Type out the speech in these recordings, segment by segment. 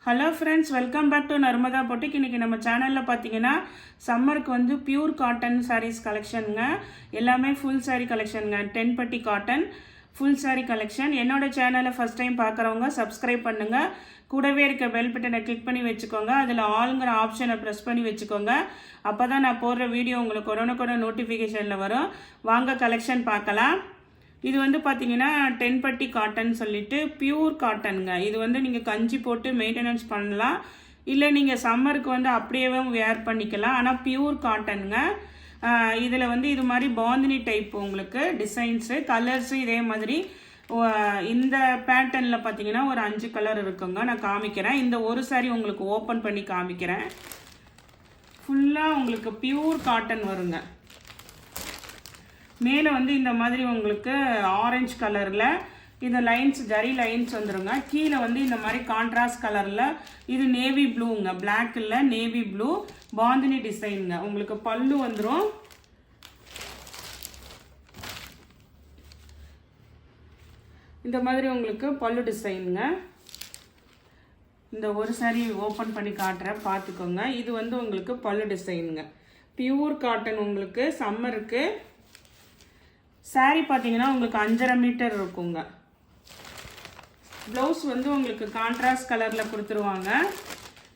Hello friends, welcome back to Narmada boutique. இன்றைக்கி நம்ம சேனலில் பார்த்தீங்கன்னா சம்மருக்கு வந்து பியூர் காட்டன் சாரீஸ் கலெக்ஷனுங்க. எல்லாமே ஃபுல் சாரீ கலெக்ஷனுங்க. 10 பட்டி காட்டன் ஃபுல் சாரீ கலெக்ஷன். என்னோட சேனலை ஃபஸ்ட் டைம் பார்க்குறவங்க சப்ஸ்கிரைப் பண்ணுங்கள். கூடவே இருக்க பெல் பட்டனை கிளிக் பண்ணி வச்சுக்கோங்க. அதில் ஆளுங்கிற ஆப்ஷனை ப்ரெஸ் பண்ணி வச்சுக்கோங்க. அப்போ தான் நான் போடுற வீடியோ உங்களுக்கு உடனுக்குடன் நோட்டிஃபிகேஷனில் வரும். வாங்க கலெக்ஷன் பார்க்கலாம். இது வந்து பார்த்தீங்கன்னா 10 பட்டி காட்டன் சொல்லிட்டு பியூர் காட்டனுங்க. இது வந்து நீங்கள் கஞ்சி போட்டு மெயின்டெனன்ஸ் பண்ணலாம், இல்லை நீங்கள் சம்மருக்கு வந்து அப்படியே வேர் பண்ணிக்கலாம். ஆனால் பியூர் காட்டனுங்க. இதில் வந்து இது மாதிரி பாந்தினி டைப் உங்களுக்கு டிசைன்ஸு கலர்ஸு இதே மாதிரி இந்த பேட்டர்னில் பார்த்தீங்கன்னா ஒரு 5 கலர் இருக்குங்க. நான் காமிக்கிறேன். இந்த ஒரு சாரி உங்களுக்கு ஓப்பன் பண்ணி காமிக்கிறேன். ஃபுல்லாக உங்களுக்கு பியூர் காட்டன் வருங்க. மேலே வந்து இந்த மாதிரி உங்களுக்கு ஆரஞ்சு கலரில் இந்த லைன்ஸ் ஜரி லைன்ஸ் வந்துருங்க. கீழே வந்து இந்த மாதிரி கான்ட்ராஸ்ட் கலரில் இது நேவி ப்ளூங்க, பிளாக் இல்லை நேவி ப்ளூ பாந்தினி டிசைனுங்க. உங்களுக்கு பல்லு வந்துடும். இந்த மாதிரி உங்களுக்கு பல்லு டிசைனுங்க. இந்த ஒரு சாரி ஓப்பன் பண்ணி காட்டுறேன், பார்த்துக்கோங்க. இது வந்து உங்களுக்கு பல்லு டிசைனுங்க. பியூர் காட்டன் உங்களுக்கு சம்மருக்கு. சாரீ பார்த்தீங்கன்னா உங்களுக்கு 5.5 மீட்டர் இருக்குங்க. ப்ளவுஸ் வந்து உங்களுக்கு கான்ட்ராஸ்ட் கலரில் கொடுத்துருவாங்க.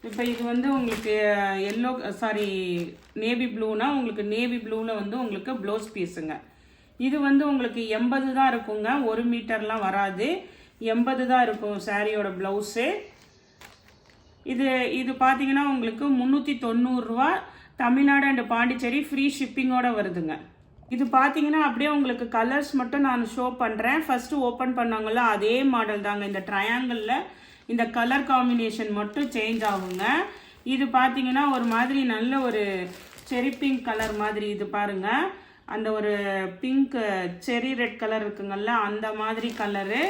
இப்போ இது வந்து உங்களுக்கு நேவி ப்ளூனா உங்களுக்கு நேவி ப்ளூவில் வந்து உங்களுக்கு ப்ளவுஸ் பீஸுங்க. இது வந்து உங்களுக்கு 80 தான் இருக்குங்க. 1 மீட்டர்லாம் வராது, 80 தான் இருக்கும் சாரியோட ப்ளவுஸு. இது பார்த்தீங்கன்னா உங்களுக்கு 390 ரூபா. தமிழ்நாடு அண்ட் பாண்டிச்சேரி ஃப்ரீ ஷிப்பிங்கோடு வருதுங்க. இது பார்த்தீங்கன்னா அப்படியே உங்களுக்கு கலர்ஸ் மட்டும் நான் ஷோ பண்ணுறேன். ஃபஸ்ட்டு ஓப்பன் பண்ணாங்களோ அதே மாடல் தாங்க. இந்த ட்ரையாங்கிளில் இந்த கலர் காம்பினேஷன் மட்டும் சேஞ்ச் ஆகுங்க. இது பார்த்தீங்கன்னா ஒரு மாதிரி நல்ல ஒரு செரி பிங்க் கலர் மாதிரி. இது பாருங்கள், அந்த ஒரு பிங்க் செரி ரெட் கலர் இருக்குங்கல்ல, அந்த மாதிரி கலரு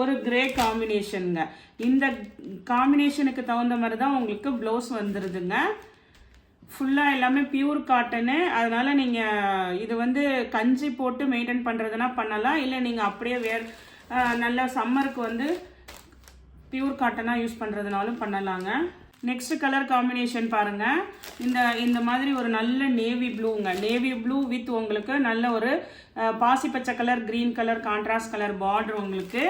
ஒரு கிரே காம்பினேஷனுங்க. இந்த காம்பினேஷனுக்கு தகுந்த மாதிரி தான் உங்களுக்கு ப்ளவுஸ் வந்துடுதுங்க. ஃபுல்லாக எல்லாமே பியூர் காட்டனு. அதனால் நீங்கள் இது வந்து கஞ்சி போட்டு மெயின்டைன் பண்ணுறதுனா பண்ணலாம், இல்லை நீங்கள் அப்படியே நல்ல சம்மருக்கு வந்து பியூர் காட்டனாக யூஸ் பண்ணுறதுனாலும் பண்ணலாங்க. நெக்ஸ்ட் கலர் காம்பினேஷன் பாருங்கள். இந்த மாதிரி ஒரு நல்ல நேவி ப்ளூங்க. நேவி ப்ளூ வித் உங்களுக்கு நல்ல ஒரு பாசி பச்சை colour, green colour, contrast colour border உங்களுக்கு.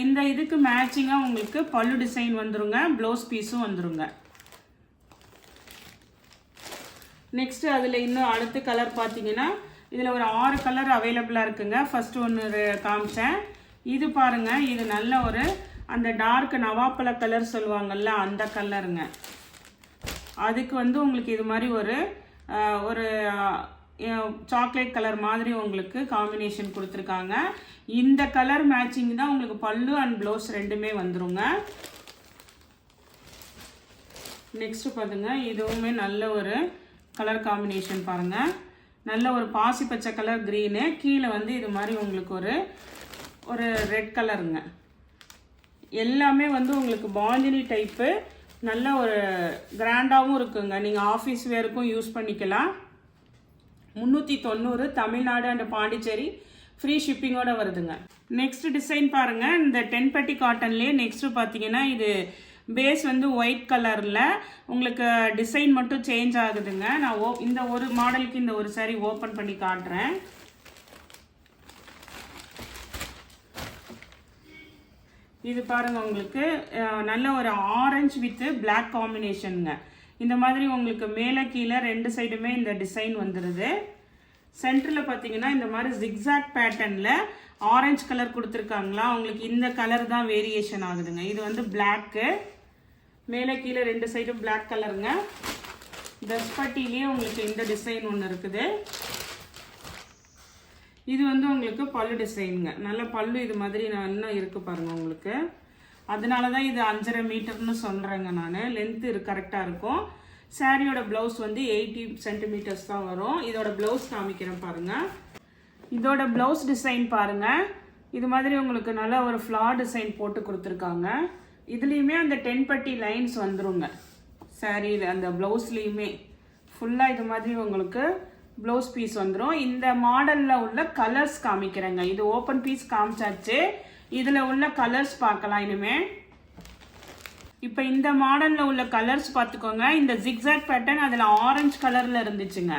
இந்த இதுக்கு மேட்சிங்காக உங்களுக்கு பல்லு டிசைன் வந்துருங்க, ப்ளவுஸ் பீஸும் வந்துருங்க. நெக்ஸ்ட்டு அதில் இன்னும் அடுத்த கலர் பார்த்தீங்கன்னா இதில் ஒரு 6 கலர் அவைலபிளாக இருக்குங்க. ஃபஸ்ட்டு ஒன்று காமிச்சேன். இது பாருங்கள், இது நல்ல ஒரு அந்த டார்க் நவாப்பழ கலர் சொல்லுவாங்கள்ல, அந்த கலருங்க. அதுக்கு வந்து உங்களுக்கு இது மாதிரி ஒரு சாக்லேட் கலர் மாதிரி உங்களுக்கு காம்பினேஷன் கொடுத்துருக்காங்க. இந்த கலர் மேட்சிங் தான் உங்களுக்கு பல்லு அண்ட் ப்ளவுஸ் ரெண்டுமே வந்துருங்க. நெக்ஸ்ட்டு பார்த்துங்க, இதுவுமே நல்ல ஒரு கலர் காம்பினேஷன் பாருங்கள். நல்ல ஒரு பாசி பச்சை கலர் க்ரீனு, கீழே வந்து இது மாதிரி உங்களுக்கு ஒரு ரெட் கலருங்க. எல்லாமே வந்து உங்களுக்கு பாந்தினி டைப்பு. நல்ல ஒரு கிராண்டாகவும் இருக்குங்க. நீங்கள் ஆஃபீஸ் வேருக்கும் யூஸ் பண்ணிக்கலாம். 390 தமிழ்நாடு அண்ட் பாண்டிச்சேரி ஃப்ரீ ஷிப்பிங்கோட வருதுங்க. நெக்ஸ்ட் டிசைன் பாருங்கள். இந்த 10 பட்டி காட்டன்லேயே நெக்ஸ்ட்டு பார்த்தீங்கன்னா இது பேஸ் வந்து ஒயிட் கலரில் உங்களுக்கு டிசைன் மட்டும் சேஞ்ச் ஆகுதுங்க. நான் இந்த ஒரு மாடலுக்கு இந்த ஒரு சாரி ஓப்பன் பண்ணி காட்டுறேன். இது பாருங்கள், உங்களுக்கு நல்ல ஒரு ஆரஞ்சு வித் பிளாக் காம்பினேஷனுங்க. இந்த மாதிரி உங்களுக்கு மேலே கீழே 2 சைடுமே இந்த டிசைன் வந்துடுது. சென்டரில் பார்த்தீங்கன்னா இந்த மாதிரி ஜிக்ஸாக் பேட்டர்னில் ஆரஞ்சு கலர் கொடுத்துருக்காங்களா, உங்களுக்கு இந்த கலர் தான் வேரியேஷன் ஆகுதுங்க. இது வந்து பிளாக்கு, மேலே கீழே 2 சைடும் பிளாக் கலருங்க. தஸ்பட்டிலேயே உங்களுக்கு இந்த டிசைன் ஒன்று இருக்குது. இது வந்து உங்களுக்கு பல்லு டிசைனுங்க. நல்ல பல்லு இது மாதிரி இன்னும் இருக்குது பாருங்கள் உங்களுக்கு. அதனால தான் இது 5.5 மீட்டர்னு சொல்கிறேங்க நான். லென்த்து கரெக்டாக இருக்கும். சாரியோட ப்ளவுஸ் வந்து 80 சென்டிமீட்டர்ஸ் தான் வரும். இதோட ப்ளவுஸ் காமிக்கிறேன் பாருங்கள். இதோட ப்ளவுஸ் டிசைன் பாருங்கள். இது மாதிரி உங்களுக்கு நல்ல ஒரு ஃப்ளார் டிசைன் போட்டு கொடுத்துருக்காங்க. இதுலேயுமே அந்த 10 பட்டி லைன்ஸ் வந்துருங்க. சாரியில் அந்த ப்ளவுஸ்லேயுமே ஃபுல்லாக இது மாதிரி உங்களுக்கு ப்ளவுஸ் பீஸ் வந்துடும். இந்த மாடலில் உள்ள கலர்ஸ் காமிக்கிறேங்க. இது ஓப்பன் பீஸ் காமிச்சாச்சு. இதில் உள்ள கலர்ஸ் பார்க்கலாம் இனிமேல். இப்போ இந்த மாடலில் உள்ள கலர்ஸ் பார்த்துக்கோங்க. இந்த ஜிக்ஸாக் பேட்டர்ன் அதில் ஆரஞ்சு கலரில் இருந்துச்சுங்க.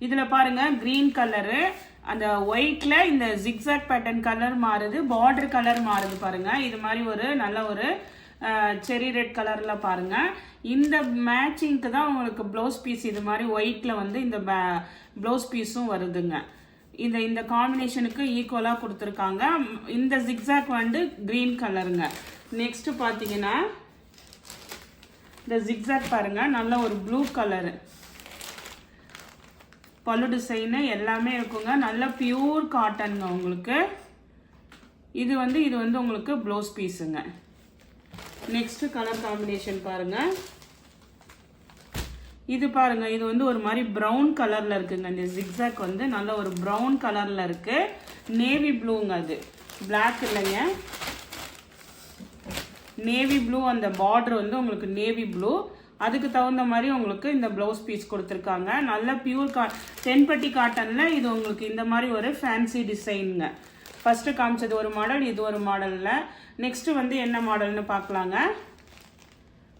இதில் பாருங்கள் க்ரீன் கலரு, அந்த ஒயிட்டில் இந்த ஜிக்ஸாக் பேட்டர்ன் கலர் மாறுது, பார்டர் கலர் மாறுது பாருங்கள். இது மாதிரி ஒரு நல்ல ஒரு செரி ரெட் கலரில் பாருங்கள். இந்த மேட்சிங்க்கு தான் உங்களுக்கு ப்ளவுஸ் பீஸ் இது மாதிரி ஒயிட்டில் வந்து இந்த ப்ளவுஸ் பீஸும் வருதுங்க. இந்த காம்பினேஷனுக்கு ஈக்குவலாக கொடுத்துருக்காங்க. இந்த ஜிக்ஸாக் வந்து க்ரீன் கலருங்க. நெக்ஸ்ட் பார்த்தீங்கன்னா இந்த ஜிக்ஸாக் பாருங்கள், நல்ல ஒரு ப்ளூ கலரு, பல்லு டிசைனு எல்லாமே இருக்குங்க. நல்ல பியூர் காட்டனுங்க உங்களுக்கு. இது வந்து உங்களுக்கு ப்ளவுஸ் பீஸுங்க. நெக்ஸ்ட் கலர் காம்பினேஷன் பாருங்க. இது பாருங்க, இது வந்து ஒரு மாதிரி ப்ரௌன் கலர்ல இருக்குங்க. இந்த ஜிக்ஸாக் வந்து நல்ல ஒரு ப்ரௌன் கலர்ல இருக்கு. நேவி ப்ளூங்க, அது பிளாக் இல்லைங்க, நேவி ப்ளூ. அந்த பார்டர் வந்து உங்களுக்கு நேவி ப்ளூ. அதுக்கு தகுந்த மாதிரி உங்களுக்கு இந்த ப்ளவுஸ் பீஸ் கொடுத்துருக்காங்க. நல்ல பியூர் தென்பட்டி காட்டனில் இது உங்களுக்கு இந்த மாதிரி ஒரு ஃபேன்சி டிசைனுங்க. ஃபஸ்ட்டு காமிச்சது ஒரு மாடல், இது ஒரு மாடலில். நெக்ஸ்ட்டு வந்து என்ன மாடல்னு பார்க்கலாங்க.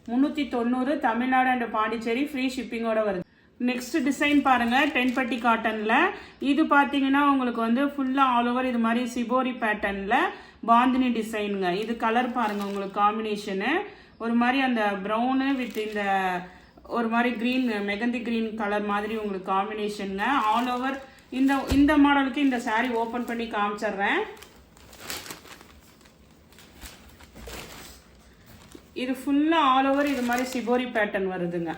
390 தமிழ்நாடு அண்ட் பாண்டிச்சேரி ஃப்ரீ ஷிப்பிங்கோட வருது. நெக்ஸ்ட் டிசைன் பாருங்கள், தென்பட்டி காட்டனில். இது பார்த்தீங்கன்னா உங்களுக்கு வந்து ஃபுல்லாக ஆல் ஓவர் இது மாதிரி சிபோரி பேட்டர்னில் பாந்தினி டிசைனுங்க. இது கலர் பாருங்கள், உங்களுக்கு காம்பினேஷனு ஒரு மாதிரி அந்த ப்ரௌனு வித் இந்த ஒரு மாதிரி க்ரீன், மெகந்தி க்ரீன் கலர் மாதிரி உங்களுக்கு காம்பினேஷனுங்க. ஆல் ஓவர் இந்த மாடலுக்கு இந்த சாரீ ஓப்பன் பண்ணி காமிச்சிடுறேன். இது ஃபுல்லாக ஆல் ஓவர் இது மாதிரி சிபோரி பேட்டர்ன் வருதுங்க.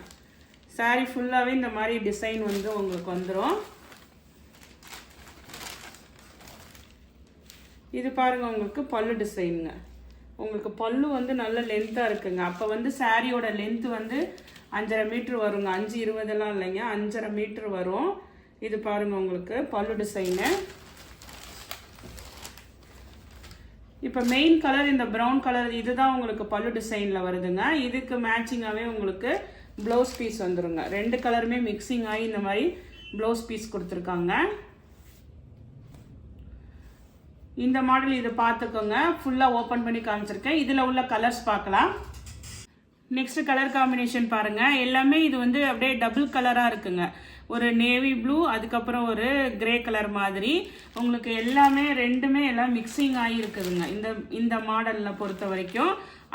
சாரீ ஃபுல்லாகவே இந்த மாதிரி டிசைன் வந்து உங்களுக்கு வந்துடும். இது பாருங்கள், உங்களுக்கு பல்லு டிசைனுங்க. உங்களுக்கு பல்லு வந்து நல்ல லென்த்தாக இருக்குங்க. அப்போ வந்து சாரியோட லென்த்து வந்து 5.5 மீட்ரு வருங்க. 5.20 இல்லைங்க, 5.5 மீட்ரு வரும். இது பாருங்கள் உங்களுக்கு பல்லு டிசைனு. இப்போ மெயின் கலர் இந்த ப்ரௌன் கலர், இதுதான் உங்களுக்கு பல்லு டிசைனில் வருதுங்க. இதுக்கு மேட்சிங்காகவே உங்களுக்கு ப்ளவுஸ் பீஸ் வந்துருங்க. ரெண்டு கலருமே மிக்சிங் ஆகி இந்த மாதிரி ப்ளவுஸ் பீஸ் கொடுத்துருக்காங்க. இந்த மாடல் இதை பார்த்துக்கோங்க, ஃபுல்லாக ஓப்பன் பண்ணி காமிச்சிருக்கேன். இதில் உள்ள கலர்ஸ் பார்க்கலாம். நெக்ஸ்ட் கலர் காம்பினேஷன் பாருங்கள். எல்லாமே இது வந்து அப்படியே டபுள் கலராக இருக்குங்க. ஒரு நேவி ப்ளூ, அதுக்கப்புறம் ஒரு கிரே கலர் மாதிரி உங்களுக்கு எல்லாமே ரெண்டுமே எல்லாம் மிக்சிங் ஆகி இருக்குதுங்க. இந்த மாடலில் பொறுத்த வரைக்கும்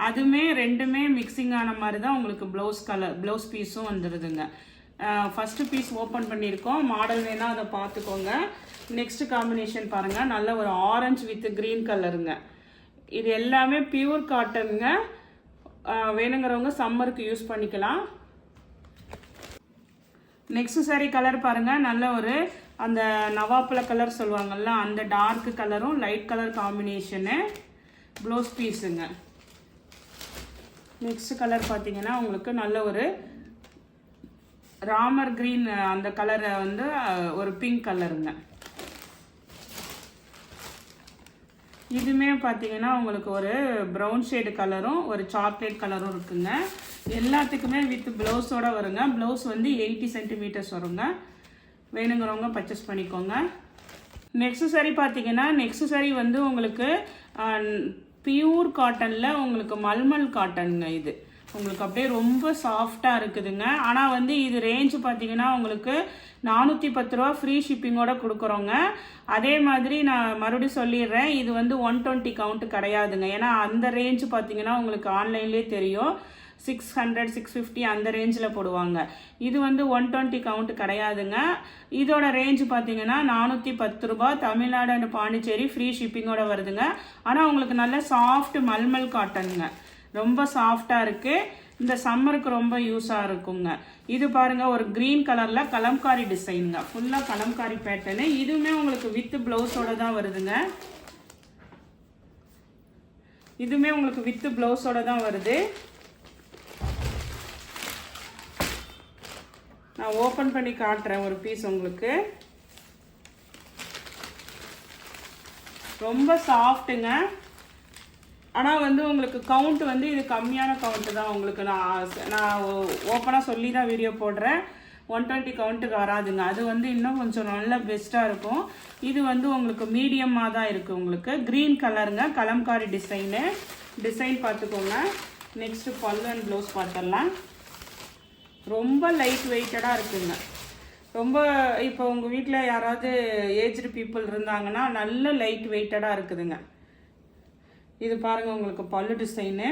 அதுவுமே ரெண்டுமே மிக்சிங் ஆன மாதிரி தான் உங்களுக்கு ப்ளவுஸ் பீஸும் வந்துடுதுங்க. ஃபஸ்ட்டு பீஸ் ஓப்பன் பண்ணியிருக்கோம். மாடல் வேணால் அதை பார்த்துக்கோங்க. நெக்ஸ்ட் காம்பினேஷன் பாருங்கள், நல்ல ஒரு ஆரஞ்சு வித் க்ரீன் கலருங்க. இது எல்லாமே பியூர் காட்டனுங்க. வேணுங்கிறவங்க சம்மருக்கு யூஸ் பண்ணிக்கலாம். நெக்ஸ்ட் சாரி கலர் பாருங்கள், நல்ல ஒரு அந்த நவாப்பழ கலர் சொல்லுவாங்கள்ல, அந்த டார்க் கலரும் லைட் கலர் காம்பினேஷனு ப்ளவுஸ் பீஸுங்க. நெக்ஸ்ட் கலர் பார்த்தீங்கன்னா உங்களுக்கு நல்ல ஒரு ராமர் கிரீன், அந்த கலரை வந்து ஒரு பிங்க் கலருங்க. இதுவுமே பார்த்தீங்கன்னா உங்களுக்கு ஒரு ப்ரௌன் ஷேடு கலரும் ஒரு சாக்லேட் கலரும் இருக்குங்க. எல்லாத்துக்குமே வித் ப்ளவுஸோடு வருங்க. ப்ளவுஸ் வந்து 80 சென்டிமீட்டர்ஸ் வருங்க. வேணுங்கிறவங்க பர்ச்சேஸ் பண்ணிக்கோங்க. நெக்ஸ்ட் சாரி பார்த்தீங்கன்னா, நெக்ஸ்ட் சாரி வந்து உங்களுக்கு பியூர் காட்டனில் உங்களுக்கு மல்மல் காட்டனுங்க. இது உங்களுக்கு அப்படியே ரொம்ப சாஃப்டாக இருக்குதுங்க. ஆனால் வந்து இது ரேஞ்சு பார்த்தீங்கன்னா உங்களுக்கு 410 ரூபா ஃப்ரீ ஷிப்பிங்கோட கொடுக்குறோங்க. அதே மாதிரி நான் மறுபடியும் சொல்லிடுறேன், இது வந்து 120 கவுண்ட் கிடையாதுங்க. ஏன்னா அந்த ரேஞ்சு பார்த்தீங்கன்னா உங்களுக்கு ஆன்லைன்லேயே தெரியும், 600 650 அந்த ரேஞ்சில் போடுவாங்க. இது வந்து 120 கவுண்ட் கிடையாதுங்க. இதோட ரேஞ்சு பார்த்தீங்கன்னா 410 ரூபா, தமிழ்நாடு அண்ட் பாண்டிச்சேரி ஃப்ரீ ஷிப்பிங்கோட வருதுங்க. ஆனால் உங்களுக்கு நல்ல சாஃப்ட் மல்மல் காட்டனுங்க, ரொம்ப சாஃப்டாக இருக்குது. இந்த சம்மருக்கு ரொம்ப யூஸாக இருக்குங்க. இது பாருங்கள், ஒரு க்ரீன் கலரில் கலம்காரி டிசைனுங்க, ஃபுல்லாக கலம்காரி பேட்டர்னு. இதுவுமே உங்களுக்கு வித் ப்ளவுஸோட தான் வருதுங்க. இதுவுமே உங்களுக்கு வித் ப்ளவுஸோட தான் வருது. நான் ஓப்பன் பண்ணி காட்டுறேன் ஒரு பீஸ் உங்களுக்கு. ரொம்ப சாஃப்ட்டுங்க. ஆனால் வந்து உங்களுக்கு கவுண்ட் வந்து இது கம்மியான கவுண்ட்டு தான். உங்களுக்கு நான் ஓப்பனாக சொல்லி தான் வீடியோ போடுறேன். 120 கவுண்ட்டுக்கு வராதுங்க. அது வந்து இன்னும் கொஞ்சம் நல்ல பெஸ்ட்டாக இருக்கும். இது வந்து உங்களுக்கு மீடியமாக தான் இருக்குது. உங்களுக்கு க்ரீன் கலருங்க, கலம்காரி டிசைன் பார்த்துக்கோங்க. நெக்ஸ்ட்டு பல்லு அண்ட் ப்ளவுஸ் பார்த்துடலாம். ரொம்ப லைட் வெயிட்டடாக இருக்குங்க. ரொம்ப இப்போ உங்கள் வீட்டில் யாராவது ஏஜ்டு பீப்புள் இருந்தாங்கன்னா நல்ல லைட் வெயிட்டடாக இருக்குதுங்க. இது பாருங்கள் உங்களுக்கு பல்லு டிசைனு.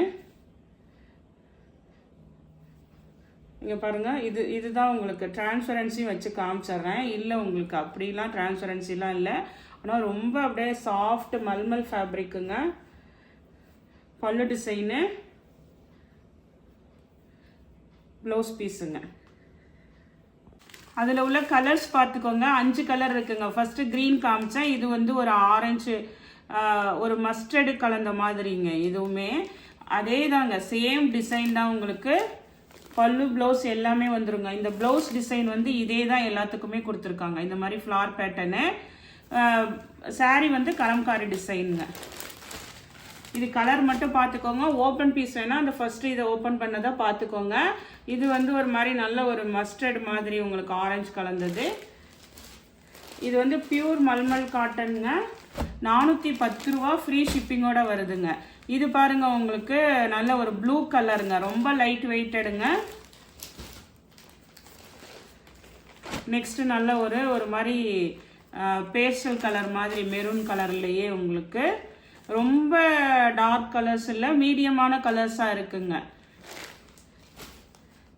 இங்கே பாருங்கள், இதுதான் உங்களுக்கு டிரான்ஸ்பரன்சியும் வச்சு காமிச்சிட்றேன். இல்லை உங்களுக்கு அப்படிலாம் டிரான்ஸ்பரன்சிலாம் இல்லை, ஆனால் ரொம்ப அப்படியே சாஃப்ட் மல்மல் ஃபேப்ரிக்குங்க. பல்லு டிசைனு, ப்ளவுஸ் பீஸுங்க. அதில் உள்ள கலர்ஸ் பார்த்துக்கோங்க. 5 கலர் இருக்குங்க. ஃபஸ்ட்டு க்ரீன் காமிச்சேன். இது வந்து ஒரு ஆரஞ்சு, ஒரு மஸ்டர்டு கலந்த மாதிரிங்க. இதுவுமே அதே தாங்க, சேம் டிசைன் தான் உங்களுக்கு. பல்லு ப்ளவுஸ் எல்லாமே வந்துருங்க. இந்த ப்ளவுஸ் டிசைன் வந்து இதே தான் எல்லாத்துக்குமே கொடுத்துருக்காங்க. இந்த மாதிரி ஃப்ளார் பேட்டர்னு. சாரீ வந்து கலம்காரி டிசைனுங்க. இது கலர் மட்டும் பார்த்துக்கோங்க. ஓப்பன் பீஸ் வேணால் அந்த ஃபஸ்ட்டு இதை ஓப்பன் பண்ணதை பார்த்துக்கோங்க. இது வந்து ஒரு மாதிரி நல்ல ஒரு மஸ்டர்ட் மாதிரி உங்களுக்கு ஆரஞ்சு கலந்தது. இது வந்து பியூர் மல்மல் காட்டனுங்க. 410 ரூபா, ஃப்ரீ ஷிப்பிங்கோட வருதுங்க. இது பாருங்க உங்களுக்கு நல்ல ஒரு ப்ளூ கலருங்க, ரொம்ப லைட் வெயிட்டடுங்க. நெக்ஸ்ட் நல்ல ஒரு மாதிரி பேஸ்டல் கலர் மாதிரி மெரூன் கலர்லேயே உங்களுக்கு ரொம்ப டார்க் கலர்ஸ் இல்லை, மீடியமான கலர்ஸாக இருக்குங்க.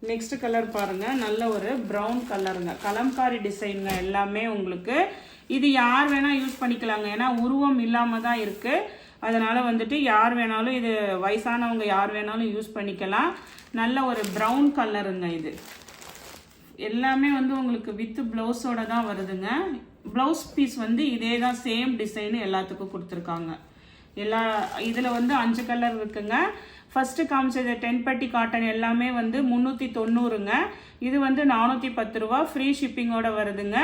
நெக்ஸ்ட் கலர் பாருங்க, நல்ல ஒரு ப்ரௌன் கலருங்க, கலம்காரி டிசைனுங்க எல்லாமே உங்களுக்கு. இது யார் வேணால் யூஸ் பண்ணிக்கலாங்க, ஏன்னா உருவம் இல்லாமல் தான் இருக்குது. அதனால் வந்துட்டு யார் வேணாலும், இது வயசானவங்க யார் வேணாலும் யூஸ் பண்ணிக்கலாம். நல்ல ஒரு ப்ரௌன் கலருங்க. இது எல்லாமே வந்து உங்களுக்கு வித் ப்ளவுஸோட தான் வருதுங்க. ப்ளவுஸ் பீஸ் வந்து இதே தான், சேம் டிசைனு எல்லாத்துக்கும் கொடுத்துருக்காங்க. இதில் வந்து 5 கலர் இருக்குங்க. ஃபஸ்ட்டு காமிச்சது 10 பட்டி காட்டன் எல்லாமே வந்து 390ங்க. இது வந்து 410 ரூபா, ஃப்ரீ ஷிப்பிங்கோட வருதுங்க.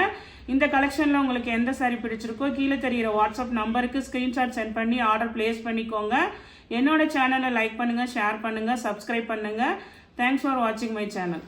இந்த கலெக்ஷனில் உங்களுக்கு எந்த சாரீ பிடிச்சிருக்கோ கீழே தெரிகிற வாட்ஸ்அப் நம்பருக்கு ஸ்க்ரீன்ஷாட் சென்ட் பண்ணி ஆர்டர் ப்ளேஸ் பண்ணிக்கோங்க. என்னோட சேனலை லைக் பண்ணுங்கள், ஷேர் பண்ணுங்கள், சப்ஸ்கிரைப் பண்ணுங்கள். தேங்க்ஸ் ஃபார் வாட்சிங் மை சேனல்.